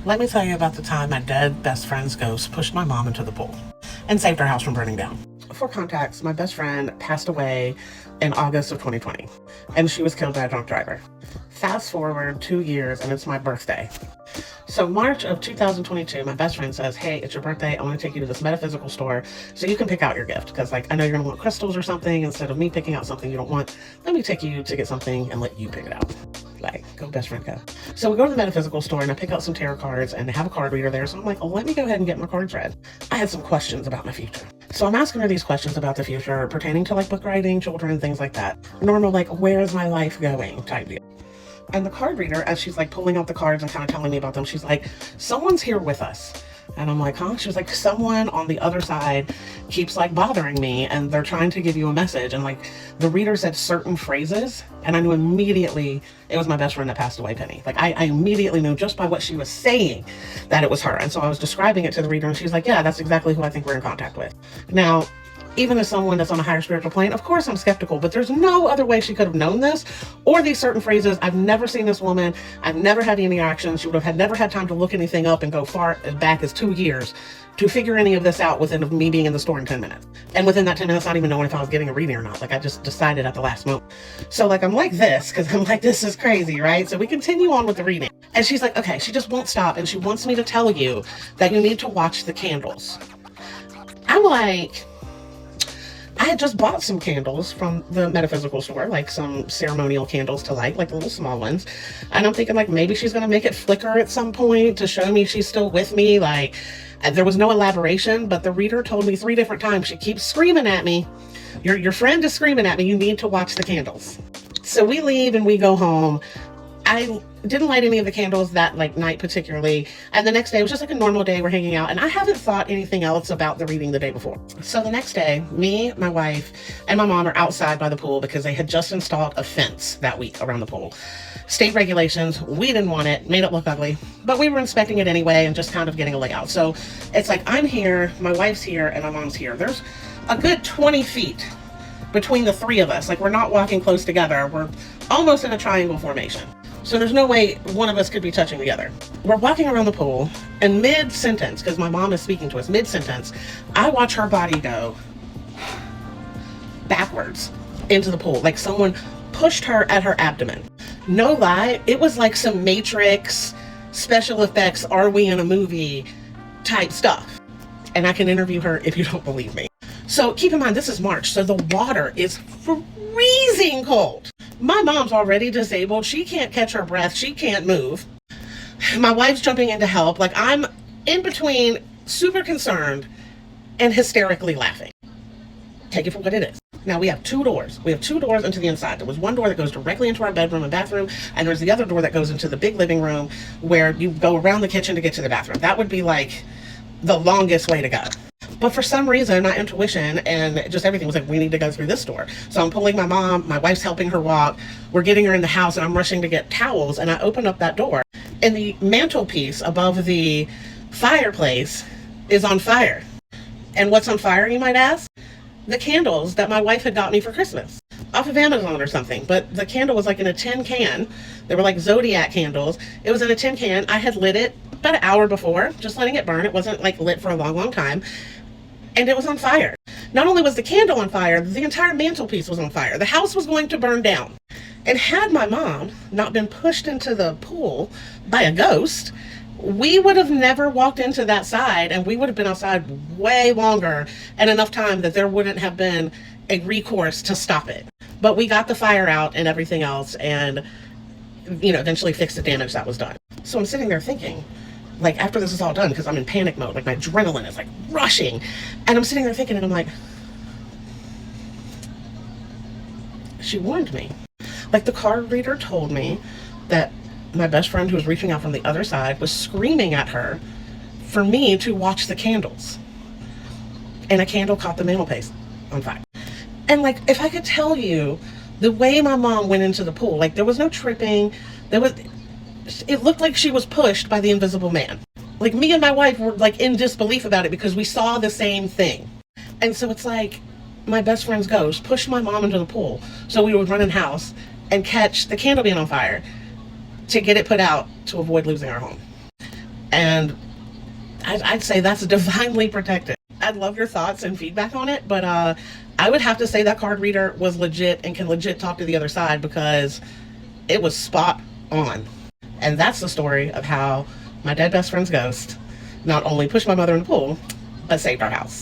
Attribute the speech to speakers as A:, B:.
A: Let me tell you about the time my dead best friend's ghost pushed my mom into the pool and saved our house from burning down. For context, my best friend passed away in August of 2020, and she was killed by a drunk driver. Fast forward 2 years, and it's my birthday. So March of 2022, my best friend says, hey, it's your birthday. I want to take you to this metaphysical store so you can pick out your gift. Because I know you're going to want crystals or something. Instead of me picking out something you don't want, let me take you to get something and let you pick it out. Go best friend, go. So we go to the metaphysical store and I pick out some tarot cards and they have a card reader there. So I'm like, oh, let me go ahead and get my cards read. I had some questions about my future. So I'm asking her these questions about the future pertaining to book writing, children, things like that. Normal, where is my life going type deal. And the card reader, as she's pulling out the cards and kind of telling me about them, she's like, someone's here with us. And I'm like, huh? She was like, someone on the other side keeps bothering me and they're trying to give you a message. And the reader said certain phrases and I knew immediately it was my best friend that passed away, Penny. I immediately knew just by what she was saying that it was her. And so I was describing it to the reader and she's like, yeah, that's exactly who I think we're in contact with. Now, even as someone that's on a higher spiritual plane, of course I'm skeptical, but there's no other way she could have known this or these certain phrases. I've never seen this woman. I've never had any actions. She would have never had time to look anything up and go far back as 2 years to figure any of this out within me being in the store in 10 minutes. And within that 10 minutes, not even knowing if I was getting a reading or not. I just decided at the last moment. So I'm like this, because I'm like, this is crazy, right? So we continue on with the reading. And she's like, okay, she just won't stop. And she wants me to tell you that you need to watch the candles. I'm like, I had just bought some candles from the metaphysical store, some ceremonial candles to light, the little small ones. And I'm thinking maybe she's going to make it flicker at some point to show me she's still with me. There was no elaboration, but the reader told me 3 different times. She keeps screaming at me. Your friend is screaming at me. You need to watch the candles. So we leave and we go home. I didn't light any of the candles that night particularly. And the next day was just a normal day. We're hanging out and I haven't thought anything else about the reading the day before. So the next day, me, my wife, and my mom are outside by the pool because they had just installed a fence that week around the pool. State regulations, we didn't want it, made it look ugly, but we were inspecting it anyway and just kind of getting a layout. So it's I'm here, my wife's here, and my mom's here. There's a good 20 feet between the 3 of us. We're not walking close together. We're almost in a triangle formation. So there's no way one of us could be touching the other. We're walking around the pool and mid-sentence, because my mom is speaking to us, mid-sentence, I watch her body go backwards into the pool. Someone pushed her at her abdomen. No lie, it was some Matrix special effects, are we in a movie type stuff. And I can interview her if you don't believe me. So keep in mind, this is March, so the water is freezing cold. My mom's already disabled. She can't catch her breath. She can't move. My wife's jumping in to help. I'm in between super concerned and hysterically laughing. Take it for what it is. Now we have 2 doors. We have 2 doors into the inside. There was one door that goes directly into our bedroom and bathroom, and there's the other door that goes into the big living room where you go around the kitchen to get to the bathroom. That would be the longest way to go. But for some reason, my intuition and just everything was we need to go through this door. So I'm pulling my mom, my wife's helping her walk. We're getting her in the house and I'm rushing to get towels. And I open up that door and the mantelpiece above the fireplace is on fire. And what's on fire, you might ask? The candles that my wife had got me for Christmas off of Amazon or something. But the candle was in a tin can. They were Zodiac candles. It was in a tin can. I had lit it about an hour before, just letting it burn. It wasn't lit for a long, long time. And it was on fire. Not only was the candle on fire, the entire mantelpiece was on fire. The house was going to burn down. And had my mom not been pushed into the pool by a ghost, we would have never walked into that side and we would have been outside way longer and enough time that there wouldn't have been a recourse to stop it. But we got the fire out and everything else and, eventually fixed the damage that was done. So I'm sitting there thinking, after this is all done, because I'm in panic mode, my adrenaline is rushing, and I'm sitting there thinking, and I'm like, she warned me. The card reader told me that my best friend who was reaching out from the other side was screaming at her for me to watch the candles. And a candle caught the mantelpiece on fire. And if I could tell you the way my mom went into the pool, there was no tripping, it looked like she was pushed by the invisible man. Me and my wife were in disbelief about it because we saw the same thing. And so it's my best friend's ghost pushed my mom into the pool so we would run in house and catch the candle being on fire to get it put out to avoid losing our home. And I'd say that's divinely protected. I'd love your thoughts and feedback on it, but I would have to say that card reader was legit and can legit talk to the other side, because it was spot on. And that's the story of how my dead best friend's ghost not only pushed my mother in the pool, but saved our house.